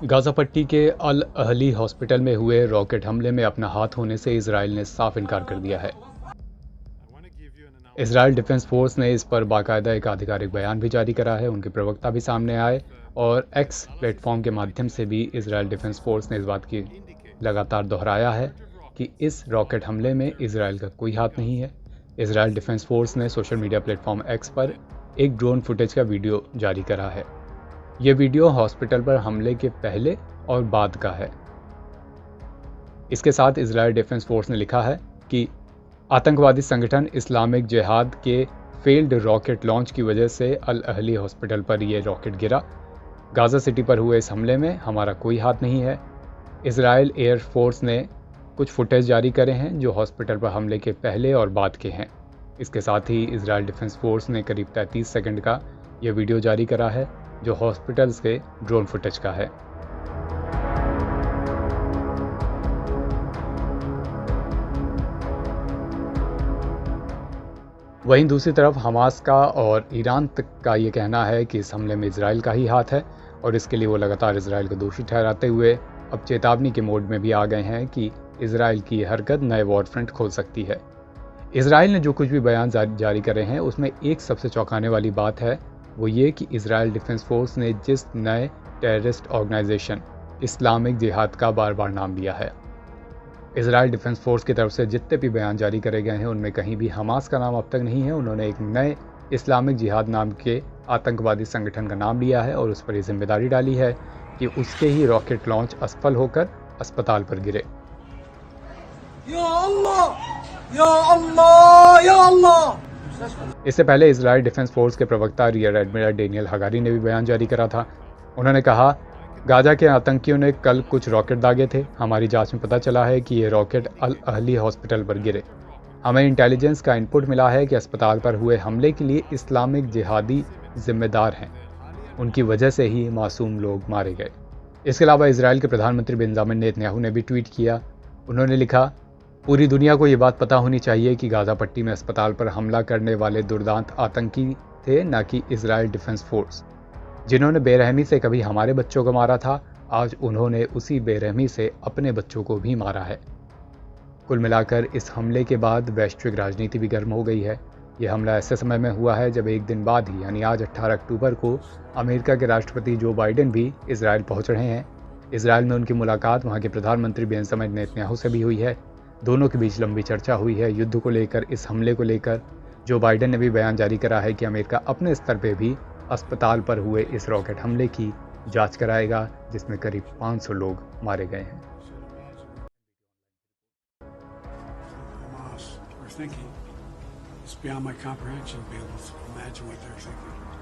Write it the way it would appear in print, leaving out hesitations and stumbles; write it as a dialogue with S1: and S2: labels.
S1: Gaza पट्टी के अल Ahli hospital में हुए रॉकेट हमले में अपना हाथ होने से इजराइल ने साफ इनकार कर दिया है। इजराइल डिफेंस फोर्स ने इस पर बाकायदा एक आधिकारिक बयान भी जारी करा है। उनके प्रवक्ता भी सामने आए और एक्स प्लेटफॉर्म के माध्यम से भी इजराइल डिफेंस फोर्स ने इस बात की लगातार दोहराया है कि इस रॉकेट हमले में इजराइल का कोई हाथ नहीं है। इजराइल डिफेंस फोर्स ने सोशल मीडिया प्लेटफॉर्म एक्स पर एक ड्रोन फुटेज का वीडियो जारी करा है। ये वीडियो हॉस्पिटल पर हमले के पहले और बाद का है। इसके साथ इजराइल डिफेंस फोर्स ने लिखा है कि आतंकवादी संगठन इस्लामिक जिहाद के फेल्ड रॉकेट लॉन्च की वजह से अल अहली हॉस्पिटल पर यह रॉकेट गिरा। गाज़ा सिटी पर हुए इस हमले में हमारा कोई हाथ नहीं है। इजराइल एयर फोर्स ने कुछ फुटेज जारी करे हैं जो हॉस्पिटल पर हमले के पहले और बाद के हैं। इसके साथ ही इजराइल डिफेंस फोर्स ने करीब 33 सेकंड का यह वीडियो जारी करा है जो हॉस्पिटल्स के ड्रोन फुटेज का है। वहीं दूसरी तरफ हमास का और ईरान तक का ये कहना है कि इस हमले में इजराइल का ही हाथ है और इसके लिए वो लगातार इजराइल को दोषी ठहराते हुए अब चेतावनी के मोड में भी आ गए हैं कि इजराइल की ये हरकत नए वॉर फ्रंट खोल सकती है। इजराइल ने जो कुछ भी बयान जारी करे हैं उसमें एक सबसे चौंकाने वाली बात है, वो ये कि इजराइल डिफेंस फोर्स ने जिस नए टेररिस्ट ऑर्गेनाइजेशन इस्लामिक जिहाद का बार बार नाम लिया है। इजराइल डिफेंस फोर्स की तरफ से जितने भी बयान जारी करे गए हैं उनमें कहीं भी हमास का नाम अब तक नहीं है। उन्होंने एक नए इस्लामिक जिहाद नाम के आतंकवादी संगठन का नाम लिया है और उस पर यह जिम्मेदारी डाली है कि उसके ही रॉकेट लॉन्च असफल होकर अस्पताल पर गिरे। या अल्लाह, या अल्लाह, या अल्लाह। इससे पहले इजराइल डिफेंस फोर्स के प्रवक्ता रियर एडमिरल डेनियल हगारी ने भी बयान जारी करा था। उन्होंने कहा, गाजा के आतंकियों ने कल कुछ रॉकेट दागे थे। हमारी जांच में पता चला है कि ये रॉकेट अल अहली हॉस्पिटल पर गिरे। हमें इंटेलिजेंस का इनपुट मिला है कि अस्पताल पर हुए हमले के लिए इस्लामिक जिहादी जिम्मेदार हैं। उनकी वजह से ही मासूम लोग मारे गए। इसके अलावा इजराइल के प्रधानमंत्री बेंजामिन नेतन्याहू ने भी ट्वीट किया। उन्होंने लिखा, पूरी दुनिया को ये बात पता होनी चाहिए कि गाजा पट्टी में अस्पताल पर हमला करने वाले दुर्दांत आतंकी थे, न कि इजराइल डिफेंस फोर्स। जिन्होंने बेरहमी से कभी हमारे बच्चों को मारा था, आज उन्होंने उसी बेरहमी से अपने बच्चों को भी मारा है। कुल मिलाकर इस हमले के बाद वैश्विक राजनीति भी गर्म हो गई है। यह हमला ऐसे समय में हुआ है जब एक दिन बाद ही यानी आज 18 अक्टूबर को अमेरिका के राष्ट्रपति जो बाइडेन भी इजराइल पहुंच रहे हैं। इजराइल में उनकी मुलाकात वहां के प्रधानमंत्री बेंजामिन नेतन्याहू से भी हुई है। दोनों के बीच लंबी चर्चा हुई है युद्ध को लेकर, इस हमले को लेकर। जो बाइडेन ने भी बयान जारी करा है कि अमेरिका अपने स्तर पर भी अस्पताल पर हुए इस रॉकेट हमले की जांच कराएगा जिसमें करीब 500 लोग मारे गए हैं।
S2: Thinking it's beyond my comprehension to be able to imagine what they're thinking.